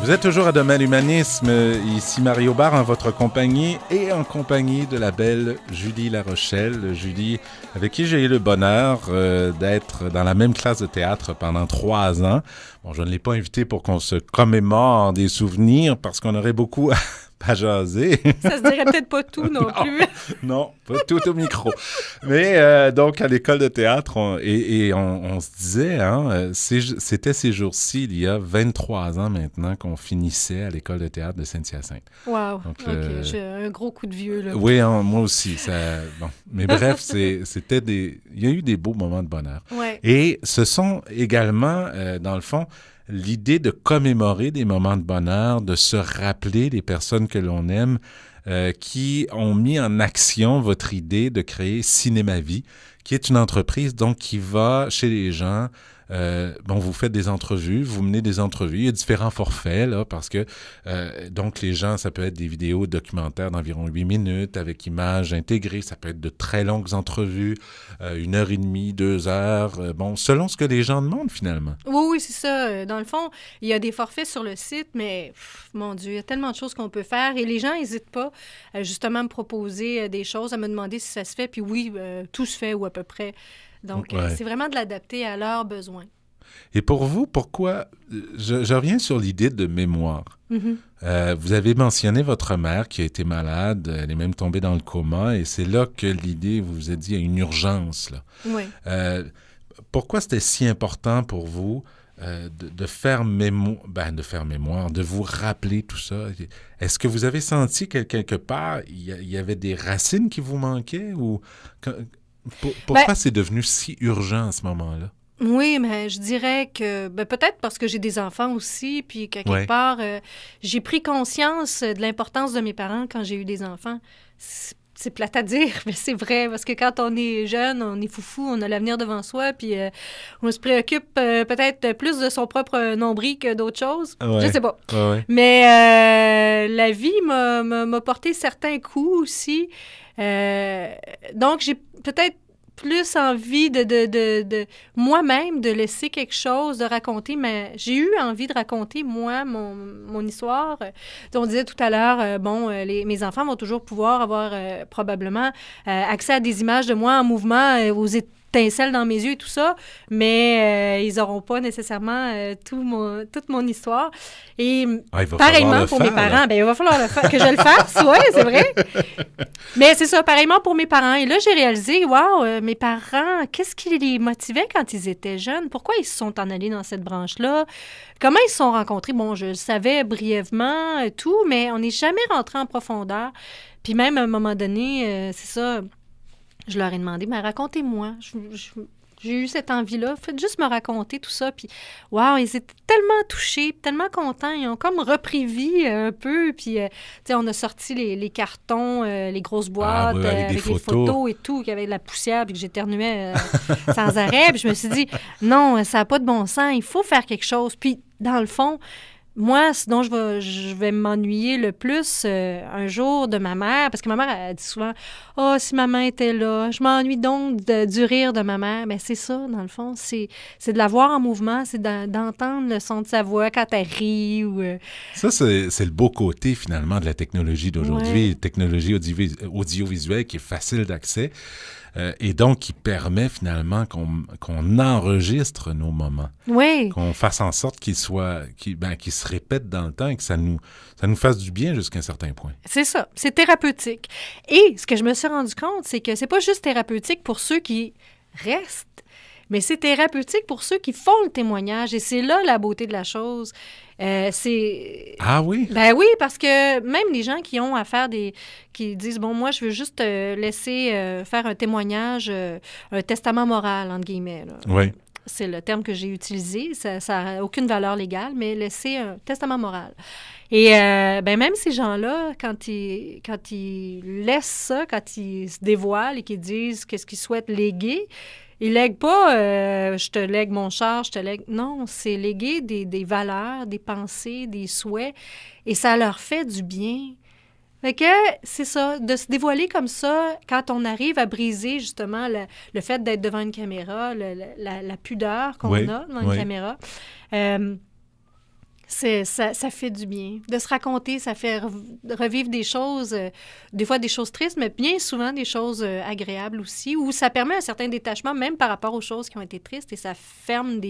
Vous êtes toujours à Domaine Humanisme, ici Mario Barre en votre compagnie et en compagnie de la belle Julie Larochelle. Julie, avec qui j'ai eu le bonheur d'être dans la même classe de théâtre pendant 3 ans. Bon, je ne l'ai pas invitée pour qu'on se commémore des souvenirs parce qu'on aurait beaucoup à jaser. Ça se dirait peut-être pas tout non plus. Non, pas tout au micro. Mais donc, à l'école de théâtre, on se disait, hein, c'était ces jours-ci, il y a 23 ans maintenant, qu'on finissait à l'école de théâtre de Saint-Hyacinthe. Wow, donc, j'ai un gros coup de vieux, là. Oui, moi aussi. Bon. Mais bref, c'était il y a eu des beaux moments de bonheur. Ouais. Et ce sont également, dans le fond, l'idée de commémorer des moments de bonheur, de se rappeler des personnes que l'on aime, qui ont mis en action votre idée de créer Cinéma Vie, qui est une entreprise donc qui va chez les gens. Vous faites des entrevues, vous menez des entrevues, il y a différents forfaits, là, parce que, donc, les gens, ça peut être des vidéos documentaires d'environ 8 minutes avec images intégrées, ça peut être de très longues entrevues, 1h30, 2 heures, selon ce que les gens demandent, finalement. Oui, c'est ça. Dans le fond, il y a des forfaits sur le site, mais, mon Dieu, il y a tellement de choses qu'on peut faire, et les gens n'hésitent pas, justement, à me proposer des choses, à me demander si ça se fait, puis oui, tout se fait, ou à peu près. Donc, c'est vraiment de l'adapter à leurs besoins. Et pour vous, pourquoi... Je reviens sur l'idée de mémoire. Mm-hmm. Vous avez mentionné votre mère qui a été malade, elle est même tombée dans le coma, et c'est là que l'idée, vous vous êtes dit, il y a une urgence, là. Oui. Pourquoi c'était si important pour vous de faire mémoire, de vous rappeler tout ça? Est-ce que vous avez senti que quelque part, il y avait des racines qui vous manquaient, ou... Pourquoi c'est devenu si urgent à ce moment-là? Oui, mais je dirais que peut-être parce que j'ai des enfants aussi, puis qu'à quelque part, j'ai pris conscience de l'importance de mes parents quand j'ai eu des enfants. C'est plate à dire, mais c'est vrai, parce que quand on est jeune, on est foufou, on a l'avenir devant soi, puis on se préoccupe peut-être plus de son propre nombril que d'autres choses. Ouais. Je sais pas. Ouais. Mais la vie m'a porté certains coups aussi. Donc, j'ai peut-être plus envie de moi-même de laisser quelque chose, de raconter, mais j'ai eu envie de raconter, moi, mon histoire. On disait tout à l'heure, mes enfants vont toujours pouvoir avoir probablement accès à des images de moi en mouvement, aux étincelles dans mes yeux et tout ça, mais ils n'auront pas nécessairement toute mon histoire. Et pareillement pour mes parents, il va falloir que je le fasse, oui, c'est vrai. Mais c'est ça, pareillement pour mes parents. Et là, j'ai réalisé, mes parents, qu'est-ce qui les motivait quand ils étaient jeunes? Pourquoi ils se sont en allés dans cette branche-là? Comment ils se sont rencontrés? Bon, je le savais brièvement, tout, mais on n'est jamais rentré en profondeur. Puis même, à un moment donné, c'est ça, je leur ai demandé, mais racontez-moi. J'ai eu cette envie-là. Faites juste me raconter tout ça. Puis, ils étaient tellement touchés, tellement contents. Ils ont comme repris vie un peu. Puis, tu sais, on a sorti les cartons, les grosses boîtes avec les photos et tout, qui avaient de la poussière, puis que j'éternuais sans arrêt. Puis, je me suis dit, non, ça n'a pas de bon sens. Il faut faire quelque chose. Puis, dans le fond, moi, ce dont je vais m'ennuyer le plus un jour de ma mère, parce que ma mère, elle dit souvent « Oh, si maman était là, je m'ennuie donc du rire de ma mère. » Mais c'est ça, dans le fond, c'est de la voir en mouvement, c'est d'entendre le son de sa voix quand elle rit. Ça, c'est le beau côté, finalement, de la technologie d'aujourd'hui, technologie audiovisuelle qui est facile d'accès. Et donc, qui permet finalement qu'on enregistre nos moments. Oui. Qu'on fasse en sorte qu'ils se répètent dans le temps et que ça nous fasse du bien jusqu'à un certain point. C'est ça. C'est thérapeutique. Et ce que je me suis rendu compte, c'est que c'est pas juste thérapeutique pour ceux qui restent, mais c'est thérapeutique pour ceux qui font le témoignage. Et c'est là la beauté de la chose. Ah oui? Ben oui, parce que même les gens qui ont à faire qui disent, bon, moi, je veux juste laisser faire un témoignage, un testament moral, entre guillemets. Là. Oui. C'est le terme que j'ai utilisé. Ça n'a aucune valeur légale, mais laisser un testament moral. Et même ces gens-là, quand ils laissent ça, quand ils se dévoilent et qu'ils disent qu'est-ce qu'ils souhaitent léguer, ils lèguent pas je te lègue mon char, je te lègue... Non, c'est léguer des valeurs, des pensées, des souhaits, et ça leur fait du bien. Fait que c'est ça, de se dévoiler comme ça, quand on arrive à briser justement le fait d'être devant une caméra, la pudeur qu'on a devant une caméra, Ça fait du bien. De se raconter, ça fait revivre des choses, des fois des choses tristes, mais bien souvent des choses agréables aussi, où ça permet un certain détachement, même par rapport aux choses qui ont été tristes, et ça ferme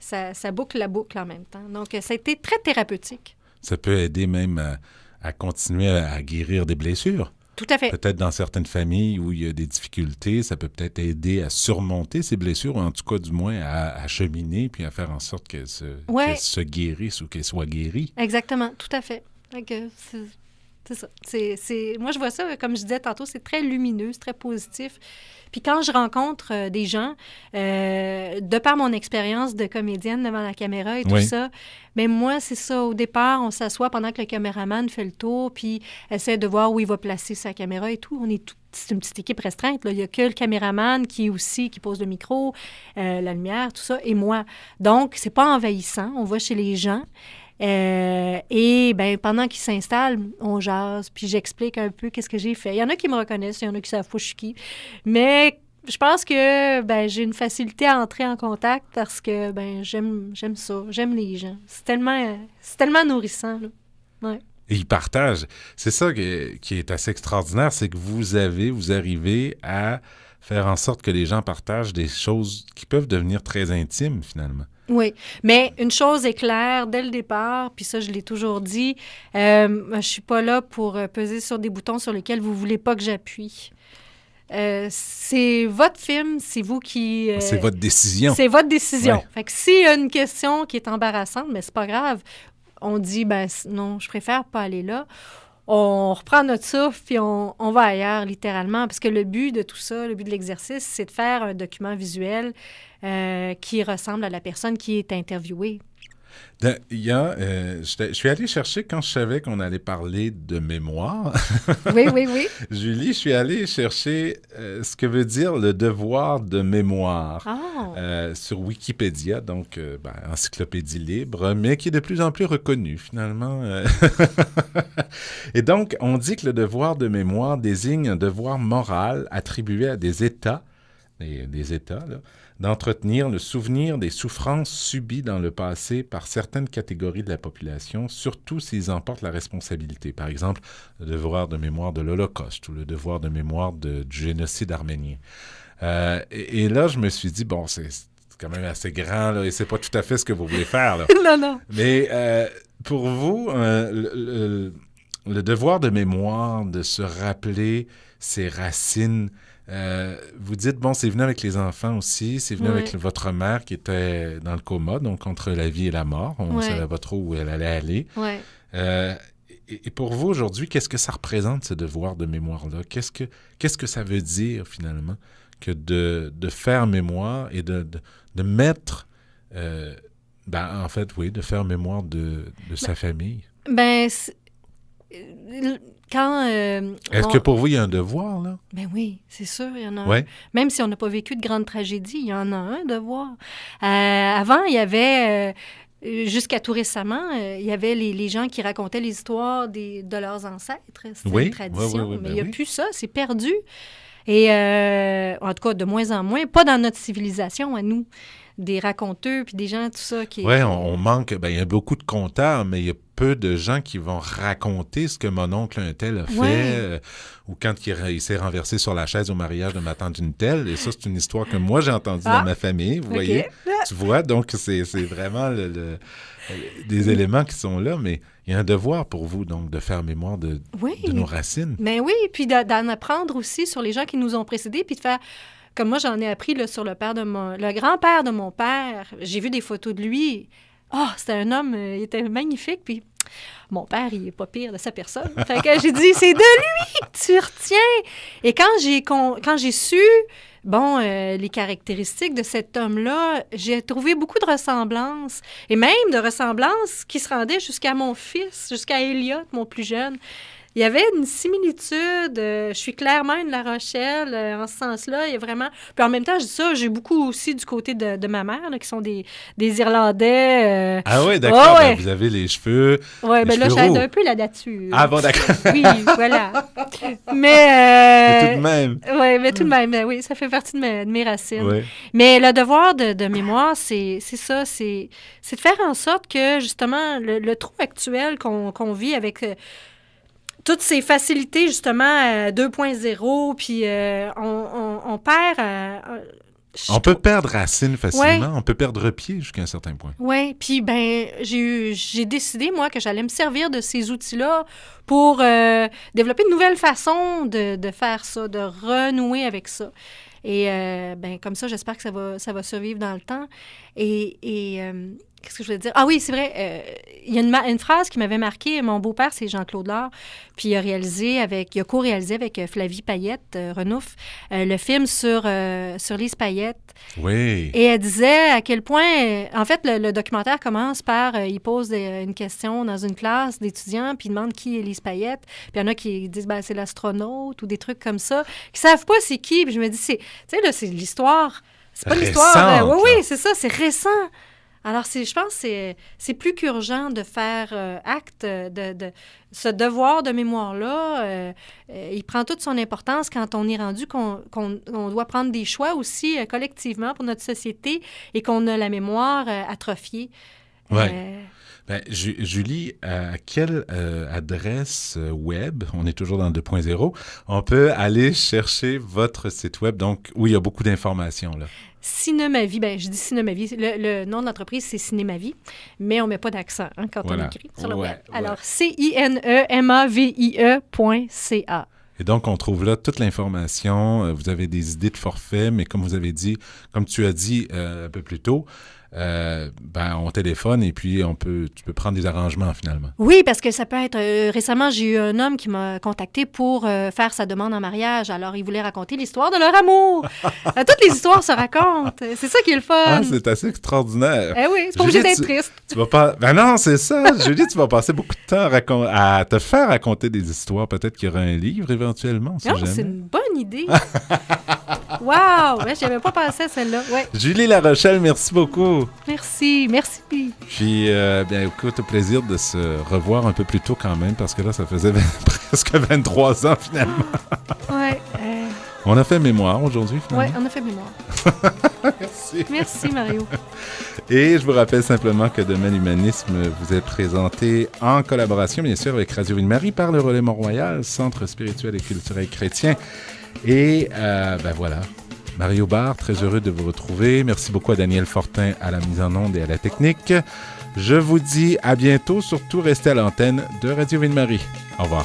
ça boucle la boucle en même temps. Donc, ça a été très thérapeutique. Ça peut aider même à continuer à guérir des blessures. Tout à fait. Peut-être dans certaines familles où il y a des difficultés, ça peut peut-être aider à surmonter ces blessures, ou en tout cas, du moins, à cheminer, puis à faire en sorte qu'elles se guérissent ou qu'elles soient guéries. Exactement, tout à fait. Donc, c'est ça. Moi, je vois ça, comme je disais tantôt, c'est très lumineux, c'est très positif. Puis quand je rencontre des gens, de par mon expérience de comédienne devant la caméra et tout ça, bien moi, c'est ça. Au départ, on s'assoit pendant que le caméraman fait le tour, puis essaie de voir où il va placer sa caméra et tout. C'est une petite équipe restreinte, là. Il n'y a que le caméraman qui pose le micro, la lumière, tout ça, et moi. Donc, c'est pas envahissant. On va chez les gens. Et ben pendant qu'ils s'installent, on jase, puis j'explique un peu qu'est-ce que j'ai fait. Il y en a qui me reconnaissent, il y en a qui savent pas je suis qui. Mais je pense que j'ai une facilité à entrer en contact parce que j'aime ça, j'aime les gens. C'est tellement nourrissant, là. Ouais. Et ils partagent. C'est ça qui est assez extraordinaire, c'est que vous arrivez à faire en sorte que les gens partagent des choses qui peuvent devenir très intimes, finalement. Oui, mais une chose est claire dès le départ, puis ça, je l'ai toujours dit, je suis pas là pour peser sur des boutons sur lesquels vous voulez pas que j'appuie. C'est votre film, c'est vous qui... c'est votre décision. C'est votre décision. Ouais. Fait que s'il y a une question qui est embarrassante, mais c'est pas grave, on dit, non, je préfère pas aller là. On reprend notre souffle, puis on va ailleurs, littéralement, parce que le but de tout ça, le but de l'exercice, c'est de faire un document visuel qui ressemble à la personne qui est interviewée. Je suis allé chercher quand je savais qu'on allait parler de mémoire. Oui. Julie, je suis allé chercher ce que veut dire le devoir de mémoire sur Wikipédia, donc encyclopédie libre, mais qui est de plus en plus reconnue finalement. Et donc, on dit que le devoir de mémoire désigne un devoir moral attribué à des États, des États, là, d'entretenir le souvenir des souffrances subies dans le passé par certaines catégories de la population, surtout s'ils en portent la responsabilité. Par exemple, le devoir de mémoire de l'Holocauste ou le devoir de mémoire du génocide arménien. Et là, je me suis dit, bon, c'est quand même assez grand, là, et c'est pas tout à fait ce que vous voulez faire, là. Non. Mais pour vous, le devoir de mémoire, de se rappeler ses racines, vous dites, bon, c'est venu avec les enfants aussi, c'est venu avec votre mère qui était dans le coma, donc entre la vie et la mort. On ne savait pas trop où elle allait aller. Ouais. Et pour vous, aujourd'hui, qu'est-ce que ça représente, ce devoir de mémoire-là? Qu'est-ce que ça veut dire, finalement, que de faire mémoire et de mettre, en fait, oui, de faire mémoire de sa famille? Est-ce que pour vous, il y a un devoir, là? Ben oui, c'est sûr, il y en a un. Même si on n'a pas vécu de grandes tragédies, il y en a un devoir. Avant, il y avait, jusqu'à tout récemment, il y avait les gens qui racontaient les histoires de leurs ancêtres. C'était une tradition, mais il n'y a plus ça, c'est perdu. Et en tout cas, de moins en moins, pas dans notre civilisation à nous. Des raconteurs, puis des gens, tout ça qui... Oui, on manque... il y a beaucoup de conteurs, mais il y a peu de gens qui vont raconter ce que mon oncle un tel a fait, ou quand il s'est renversé sur la chaise au mariage de ma tante une telle. Et ça, c'est une histoire que moi, j'ai entendue dans ma famille, vous voyez. Tu vois, donc c'est vraiment des éléments qui sont là, mais il y a un devoir pour vous, donc, de faire mémoire de nos racines. Mais oui, puis d'en apprendre aussi sur les gens qui nous ont précédés, puis de faire... Comme moi, j'en ai appris là, sur le grand-père de mon père. J'ai vu des photos de lui. C'était un homme, il était magnifique. Puis mon père, il est pas pire de sa personne. Fait que j'ai dit, c'est de lui que tu retiens. Et quand j'ai su, les caractéristiques de cet homme-là, j'ai trouvé beaucoup de ressemblances. Et même de ressemblances qui se rendaient jusqu'à mon fils, jusqu'à Elliot, mon plus jeune. il y avait une similitude. Je suis clairement une La Rochelle en ce sens-là. Il y a vraiment... Puis en même temps, je dis ça, j'ai beaucoup aussi du côté de ma mère, là, qui sont des Irlandais. Ah oui, d'accord. ouais. Ben, vous avez les cheveux. Oui, les bien là, cheveux j'aide roux. un peu là-dessus. Ah bon, d'accord. Oui, voilà. Mais... Mais tout de même. Oui, mais tout de même, oui, ça fait partie de mes racines. Ouais. Mais le devoir de mémoire, c'est ça, c'est de faire en sorte que, justement, le trou actuel qu'on vit avec toutes ces facilités, justement, 2.0, puis on perd... On peut perdre racine facilement, Ouais. on peut perdre pied jusqu'à un certain point. Oui, puis ben j'ai décidé, moi, que j'allais me servir de ces outils-là pour développer de nouvelles façons de faire ça, de renouer avec ça. Et ben comme ça, j'espère que ça va survivre dans le temps. Et qu'est-ce que je voulais dire? Ah oui, c'est vrai, il y a une phrase qui m'avait marqué. Mon beau-père, c'est Jean-Claude Lard, puis il a co-réalisé avec Flavie Payette, Renouf, le film sur Lise Payette. Oui. Et elle disait à quel point... En fait, le documentaire commence par... il pose une question dans une classe d'étudiants, puis il demande qui est Lise Payette. Puis il y en a qui disent, ben, c'est l'astronaute ou des trucs comme ça, qui savent pas c'est qui. Puis je me dis, tu sais, là, c'est l'histoire. C'est pas l'histoire... Récente, oui, là. c'est ça, c'est récent. Alors, je pense que c'est plus qu'urgent de faire acte de ce devoir de mémoire-là. Il prend toute son importance quand on est rendu qu'on doit prendre des choix aussi collectivement pour notre société et qu'on a la mémoire atrophiée. Oui. Ben, Julie, à quelle adresse web, on est toujours dans le 2.0, on peut aller chercher votre site web, donc où il y a beaucoup d'informations, là? Cinémavie, ben je dis Cinémavie. Le nom de l'entreprise, c'est Cinémavie, mais on ne met pas d'accent quand on écrit sur le web. Alors, cinemavie.ca. Et donc, on trouve là toute l'information. Vous avez des idées de forfait, mais comme vous avez dit, comme tu as dit un peu plus tôt, ben, on téléphone et puis tu peux prendre des arrangements finalement. Oui, parce que ça peut être... récemment, j'ai eu un homme qui m'a contacté pour faire sa demande en mariage. Alors, il voulait raconter l'histoire de leur amour. Toutes les histoires se racontent. C'est ça qui est le fun. Ah, c'est assez extraordinaire. Eh oui, c'est pas obligé d'être triste. Tu vas pas... Ben non, c'est ça. Julie, tu vas passer beaucoup de temps à te faire raconter des histoires. Peut-être qu'il y aura un livre éventuellement. Non, c'est une bonne idée. Wow! Je n'avais pas pensé à celle-là. Ouais. Julie La Rochelle, merci beaucoup. Merci. Puis, bien, écoute, au plaisir de se revoir un peu plus tôt quand même, parce que là, ça faisait presque 23 ans finalement. Ouais. On a fait mémoire aujourd'hui, finalement. Oui, on a fait mémoire. Merci. Merci, Mario. Et je vous rappelle simplement que Demain l'Humanisme vous est présenté en collaboration, bien sûr, avec Radio Ville-Marie par le Relais Mont-Royal, Centre spirituel et culturel chrétien. Et, ben voilà. Mario Barre, très heureux de vous retrouver. Merci beaucoup à Daniel Fortin à la mise en onde et à la technique. Je vous dis à bientôt. Surtout, restez à l'antenne de Radio Ville-Marie. Au revoir.